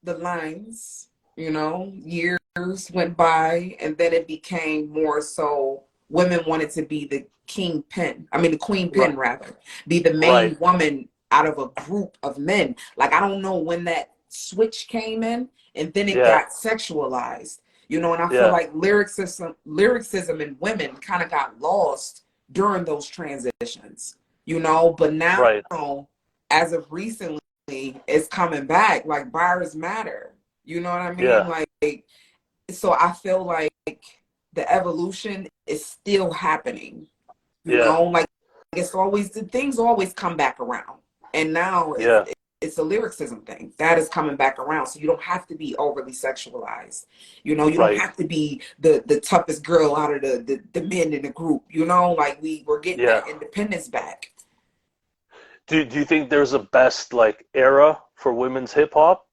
the lines, years went by, and then it became more so women wanted to be the kingpin. I mean, the queen right, pin, rather, be the right. main woman out of a group of men. Like, I don't know when that switch came in, and then it Yeah. got sexualized. You know, and I feel Yeah. like lyricism in women kind of got lost during those transitions. You know, but now, Right. as of recently, it's coming back. Like bars matter. You know what I mean? Yeah. Like, so I feel like the evolution is still happening. You Yeah. know, like it's always the things always come back around, and now Yeah. it's a lyricism thing that is coming back around. So you don't have to be overly sexualized. You know, you don't Right. have to be the toughest girl out of the men in the group. You know, like we're getting Yeah. that independence back. Do you think there's a best like era for women's hip hop?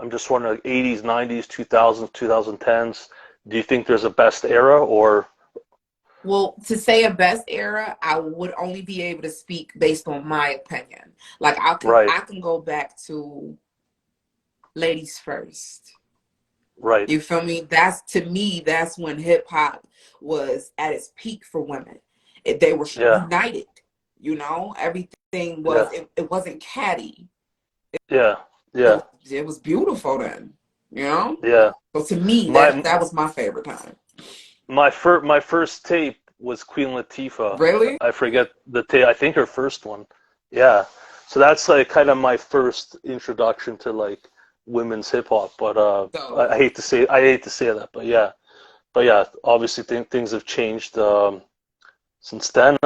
I'm just wondering, like 80s, 90s, 2000s, 2010s. Do you think there's a best era or Well, to say a best era, I would only be able to speak based on my opinion. Like right, I can go back to Ladies First. right, You feel me? That's to me, that's when hip hop was at its peak for women. They were yeah, united, you know, everything yeah, it wasn't catty. yeah, It yeah, was, it was beautiful then, you know? yeah. So to me, My that was my favorite time. my first tape was Queen Latifah. Really? I forget the tape. I think her first one. Yeah. So that's like kind of my first introduction to like women's hip hop. But So I hate to say that, but yeah, obviously things have changed since then.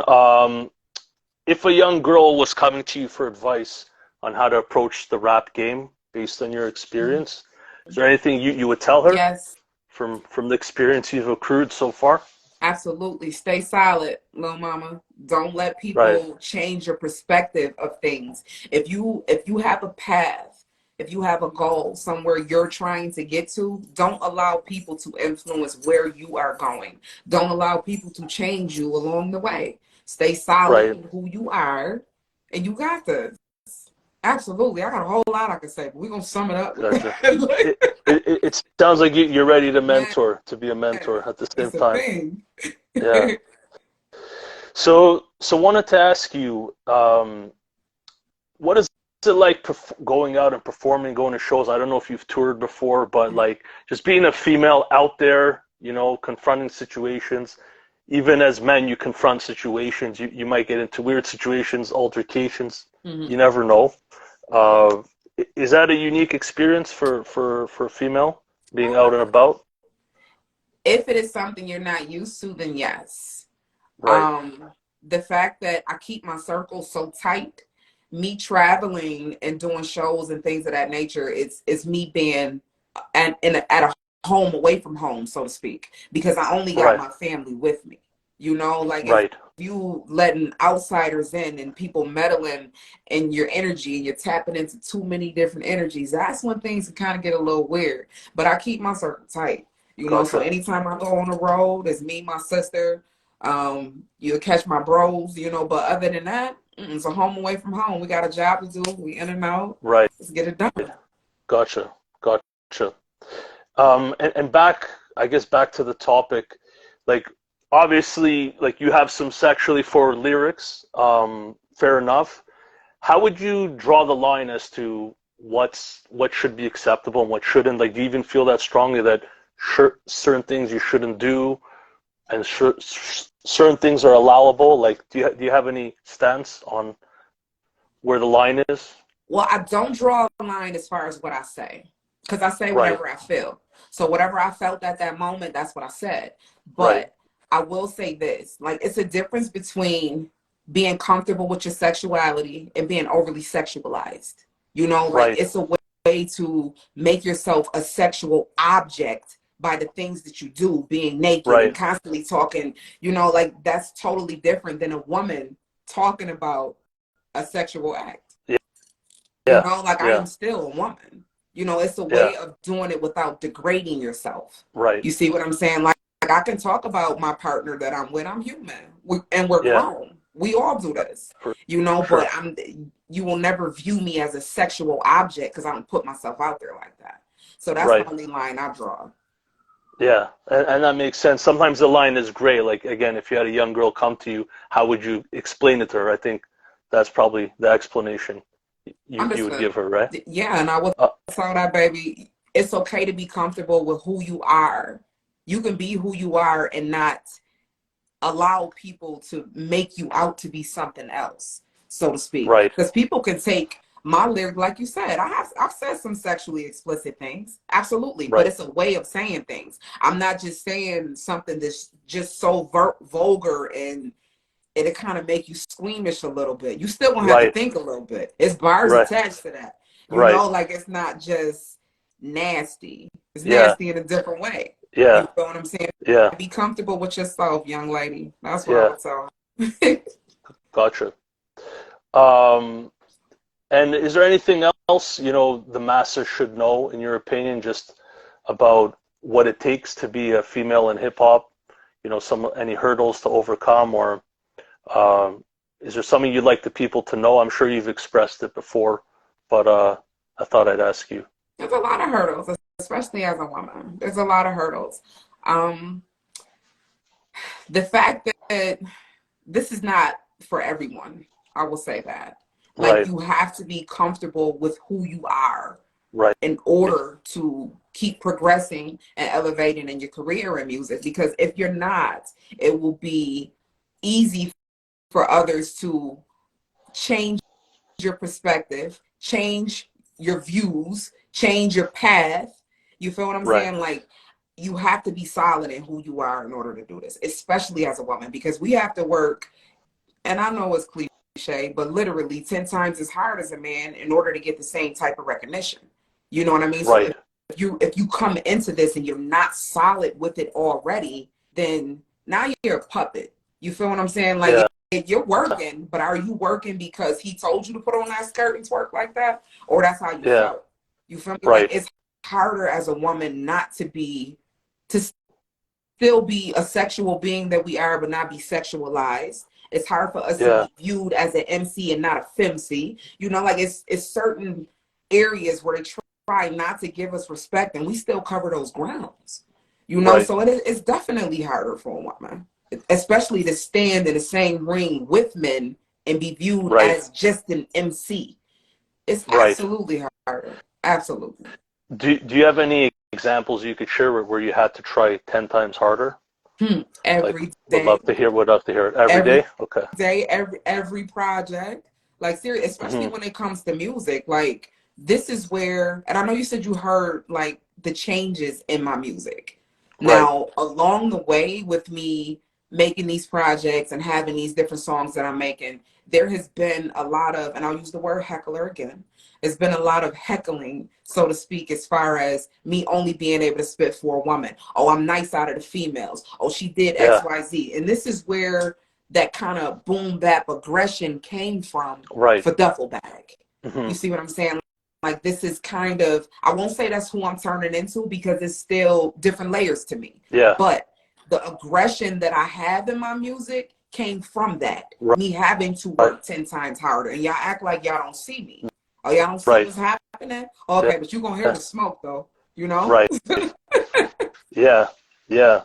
If a young girl was coming to you for advice on how to approach the rap game based on your experience, is there anything you would tell her yes, from the experience you've accrued so far? absolutely. Stay solid, little mama. Don't let Right, people change your perspective of things. If you have a path, if you have a goal somewhere you're trying to get to, don't allow people to influence where you are going. Don't allow people to change you along the way. Stay solid right. in who you are, and you got this. Absolutely. I got a whole lot I could say, but we're gonna sum it up with Gotcha. that. It sounds like you're ready to Man, mentor, to be a mentor at the same it's a time. thing. Yeah. So wanted to ask you, what is it like going out and performing, going to shows? I don't know if you've toured before, but like just being a female out there, confronting situations. Even as men, you confront situations. You might get into weird situations, altercations. You Mhm. never know. Uh, is that a unique experience for a female being out and about? If it is something you're not used to, then yes. Right, Um, the fact that I keep my circle so tight, me traveling and doing shows and things of that nature, it's me being at a home away from home, so to speak, because I only got right, my family with me. You know, like if right, you letting outsiders in and people meddling in your energy and you're tapping into too many different energies, that's when things can kind of get a little weird. But I keep my circle tight. You know, so gotcha. anytime I go on the road, it's me, my sister. You'll catch my bros, you know, but other than that, it's a home away from home. We got a job to do. We in and out. Right, Let's get it done. gotcha, gotcha. And I guess back to the topic, like obviously, like you have some sexually forward lyrics. Fair enough. How would you draw the line as to what should be acceptable and what shouldn't? Like, do you even feel that strongly that certain things you shouldn't do and certain things are allowable? Like, do you have any stance on where the line is? Well, I don't draw a line as far as what I say, because I say Right, whatever I feel. So whatever I felt at that moment, that's what I said. right, But I will say this, like it's a difference between being comfortable with your sexuality and being overly sexualized. You know, like right, it's a way to make yourself a sexual object by the things that you do, being naked and right. constantly talking, you know, like that's totally different than a woman talking about a sexual act. Yeah, You yeah, know, like I yeah, am still a woman. You know, it's a yeah. way of doing it without degrading yourself. Right. You see what I'm saying? Like I can talk about my partner that I'm with. I'm human, and we're Yeah, grown. We all do this, for you know. But sure. you will never view me as a sexual object because I don't put myself out there like that. So that's the Right. only line I draw. Yeah, and that makes sense. Sometimes the line is gray. Like again, if you had a young girl come to you, how would you explain it to her? I think that's probably the explanation. you would Understood. give her, right? Yeah, and I would Uh, tell that baby, it's okay to be comfortable with who you are. You can be who you are and not allow people to make you out to be something else, so to speak. right, Because people can take my lyric, like you said, I've said some sexually explicit things, absolutely, but right, it's a way of saying things. I'm not just saying something that's just so vulgar and it'll kind of make you squeamish a little bit. You still gonna have to right, think a little bit. It's bars right, attached to that. You right. know, like it's not just nasty. It's Yeah, nasty in a different way. You yeah, know what I'm saying? yeah, Be comfortable with yourself, young lady. That's what I yeah. would tell her. Gotcha. Um, and is there anything else, the masses should know, in your opinion, just about what it takes to be a female in hip hop? Any hurdles to overcome, or um, is there something you'd like the people to know? I'm sure you've expressed it before, but I thought I'd ask you. There's a lot of hurdles, especially as a woman. There's a lot of hurdles. Um, the fact that this is not for everyone, I will say that. Like Right, you have to be comfortable with who you are right, in order to keep progressing and elevating in your career in music. Because if you're not, it will be easy for others to change your perspective, change your views, change your path. You feel what I'm right. saying? Like you have to be solid in who you are in order to do this, especially as a woman, because we have to work, and I know it's cliche, but literally 10 times as hard as a man in order to get the same type of recognition. You know what I mean? So Right. if you come into this and you're not solid with it already, then now you're a puppet. You feel what I'm saying? Like Yeah. you're working, but are you working because he told you to put on that skirt and twerk like that? Or that's how you Yeah. felt? You feel me? Like Right. it's harder as a woman not to still be a sexual being that we are, but not be sexualized. It's hard for us to Yeah. be viewed as an MC and not a femc. You know, like it's certain areas where they try not to give us respect, and we still cover those grounds. You know, Right. so it's definitely harder for a woman, especially to stand in the same ring with men and be viewed Right. as just an MC. It's Right. absolutely harder. Absolutely. Do you have any examples you could share where you had to try 10 times harder? Like, Every day, would love to hear it every every day. Okay. day, every project. Like seriously, especially Hmm. when it comes to music. Like this is where, and I know you said you heard like the changes in my music. Right. Now, along the way with me making these projects and having these different songs that I'm making, there has been a lot of, and I'll use the word heckler again. There's been a lot of heckling, so to speak, as far as me only being able to spit for a woman. Oh, I'm nice out of the females. Oh, she did Yeah. XYZ. And this is where that kind of boom bap aggression came from Right. for Duffel Bag. Hmm. You see what I'm saying? Like this is kind of, I won't say that's who I'm turning into because it's still different layers to me. Yeah. But the aggression that I have in my music came from that. Right. Me having to Right. work 10 times harder. And y'all act like y'all don't see me. Oh, y'all don't see Right. what's happening? Yeah. Okay, but you're gonna hear the smoke though, you know? Right. Yeah. Yeah.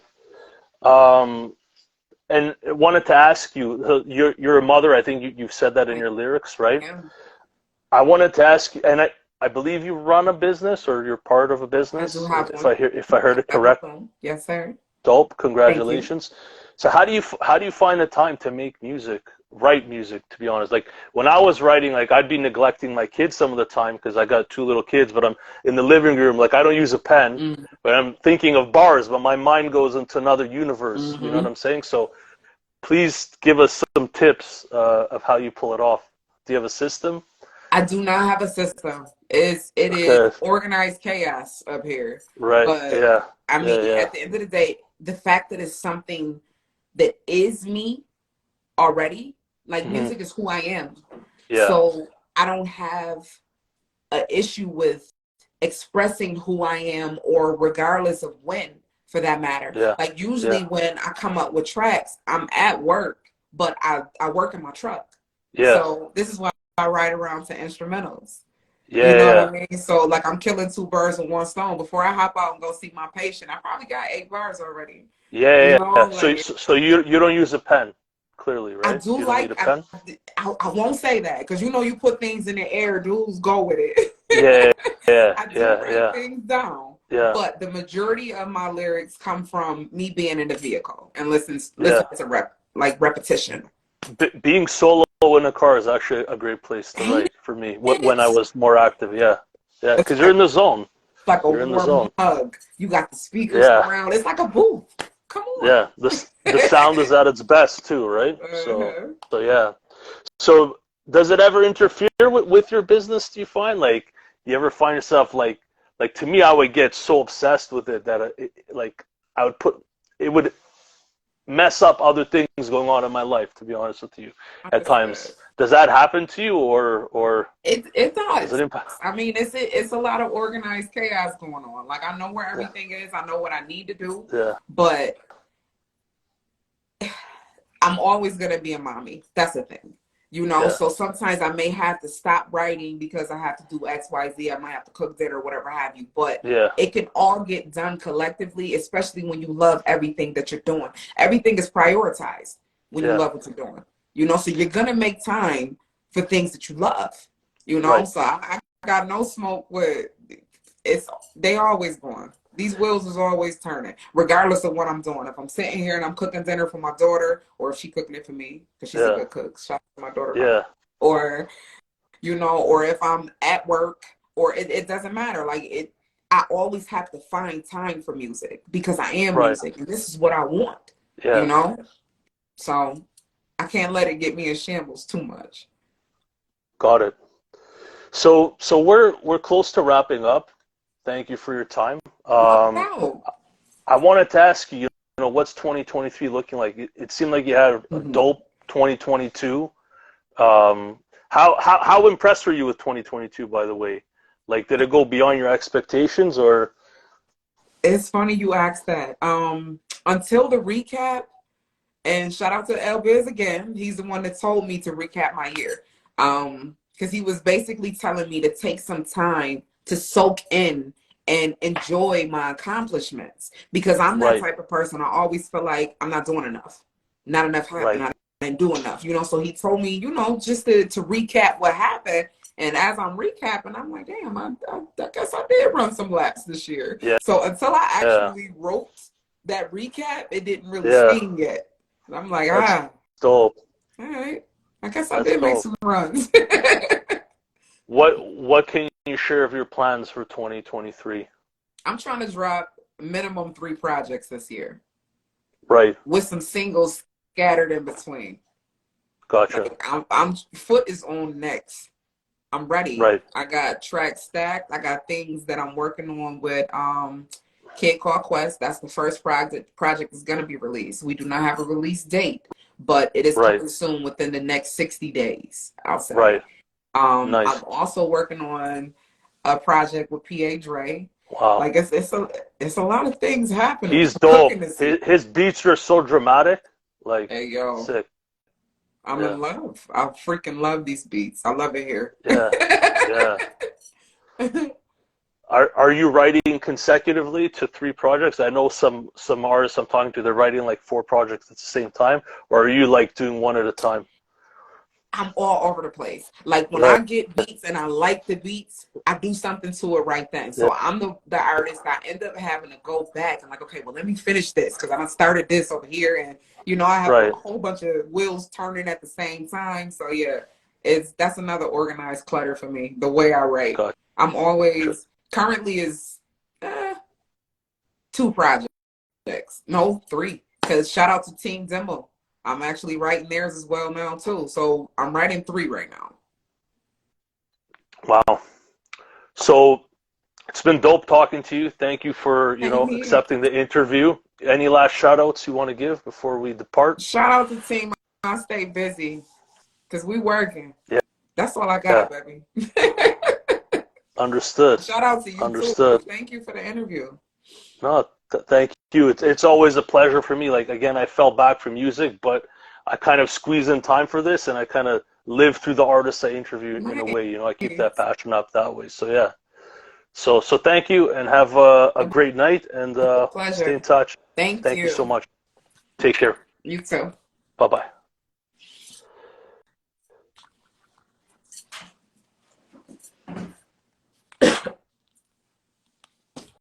Um, and I wanted to ask you, you're a mother. I think you've said that in I your lyrics, right? am. I wanted to ask you, and I believe you run a business, or you're part of a I do business, have if one. I heard I it have a correct. phone. Yes, sir. Dope. Thank you. Congratulations. So how do you find the time to make music, write music, to be honest? Like when I was writing, like I'd be neglecting my kids some of the time because I got two little kids, but I'm in the living room, like I don't use a pen, but I'm thinking of bars, but my mind goes into another universe. You know what Mm-hmm. I'm saying? So please give us some tips of how you pull it off. Do you have a system? I do not have a system. It is Okay. organized chaos up here. Right. But Yeah. I Yeah. mean, Yeah. at the end of the day, the fact that it's something that is me already, like Hmm. music is who I am. Yeah. So I don't have an issue with expressing who I am or regardless of when, for that matter. Yeah. Like Yeah. usually when I come up with tracks, I'm at work, but I work in my truck. Yeah. So this is why I ride around to instrumentals. You Yeah. know what I Yeah. mean? So like I'm killing two birds with one stone. Before I hop out and go see my patient, I probably got 8 bars already. Yeah. You Yeah. know, Yeah. So like so you don't use a pen. clearly, I right? do You don't need like, a pen? I won't say that because you know, you put things in the air, dudes go with it. Yeah, yeah, I do yeah, write yeah, things down, yeah, but the majority of my lyrics come from me being in the vehicle and listen yeah. to repetition. Being solo in a car is actually a great place to Ain't write for me when I it? was more active. Yeah, yeah, It's because you're in the zone. like a You're in the warm zone. hug. You got the speakers Yeah, around. It's like a booth. Come on. yeah. The sound is at its best too, right? Uh-huh. So yeah. So does it ever interfere with your business? Do you find like you ever find yourself like to me, I would get so obsessed with it that like I would put it would mess up other things going on in my life. To be honest with you, at Understood. times, does that happen to you, or It does it does. impact? I mean, it's a lot of organized chaos going on. Like I know where Yeah, everything is. I know what I need to do, yeah, but I'm always gonna be a mommy. That's the thing. You know, yeah, so sometimes I may have to stop writing because I have to do X, Y, Z. I might have to cook dinner, whatever have you. But yeah, it can all get done collectively, especially when you love everything that you're doing. Everything is prioritized when you yeah. love what you're doing. You know, so you're gonna make time for things that you love. You know, Right. so I got no smoke with it's they always going. These wheels is always turning, regardless of what I'm doing. If I'm sitting here and I'm cooking dinner for my daughter, or if she cooking it for me, because she's a Yeah, good cook. Shout out to my daughter, yeah. or you know, or if I'm at work, or it doesn't matter. Like it, I always have to find time for music because I am Right. music, and this is what I want. You Yeah. know, so I can't let it get me in shambles too much. Got it. So we're close to wrapping up. Thank you for your time. No problem. I wanted to ask you, what's 2023 looking like? It seemed like you had a Mhm. dope 2022. How impressed were you with 2022, by the way? Like, did it go beyond your expectations, or? It's funny you asked that. Until the recap, and shout out to El Biz again. He's the one that told me to recap my year. Because he was basically telling me to take some time to soak in and enjoy my accomplishments. Because I'm that Right, type of person. I always feel like I'm not doing enough. Not enough right. happened. I didn't do enough. You know, so he told me, just to recap what happened. And as I'm recapping, I'm like, damn, I guess I did run some laps this year. Yeah, So until I yeah, actually wrote that recap, it didn't really yeah. sting yet. And I'm like, That's dope. all right. I guess I That's did make dope. some runs. What can you share of your plans for 2023? I'm trying to drop minimum 3 projects this year Right. with some singles scattered in between. Gotcha. Like I'm foot is on next. I'm ready. Right. I got tracks stacked. I got things that I'm working on with Kid Call Quest. That's the first project is gonna be released. We do not have a release date, but it is Right. coming soon within the next 60 days, I'll say. Right. Nice. I'm also working on a project with PA Dre. Wow. Like it's a lot of things happening. He's I'm cooking dope. this year. His beats are so dramatic. Like, Hey yo, sick. I'm Yeah. in love. I freaking love these beats. I love it here. Yeah. Yeah. Are you writing consecutively to 3 projects? I know some artists I'm talking to, they're writing like 4 projects at the same time, or are you like doing one at a time? I'm all over the place. Like when I Right. get beats and I like the beats, I do something to it right then. Yeah. So I'm the artist. I end up having to go back and like, okay, well, let me finish this because I started this over here, and I have a Right. whole bunch of wheels turning at the same time. So yeah, that's another organized clutter for me. The way I write, Gotcha. I'm always currently is 2 projects, no 3. Because shout out to Team Demo. I'm actually writing theirs as well now too. So I'm writing 3 right now. Wow. So it's been dope talking to you. Thank you for, Same here. accepting the interview. Any last shout outs you want to give before we depart? Shout out to Team. I stay busy because we working. Yeah. That's all I Yeah. got, baby. Understood. Shout out to you too. Understood. Thank you for the interview. No, thank you. It's always a pleasure for me. Like, again, I fell back from music, but I kind of squeeze in time for this, and I kind of live through the artists I interview in a Nice. way. I keep that passion up that way. So yeah. So thank you, and have a great night, and stay in Pleasure. touch. Thank Thank you so you. much. Take care. You too. Bye bye.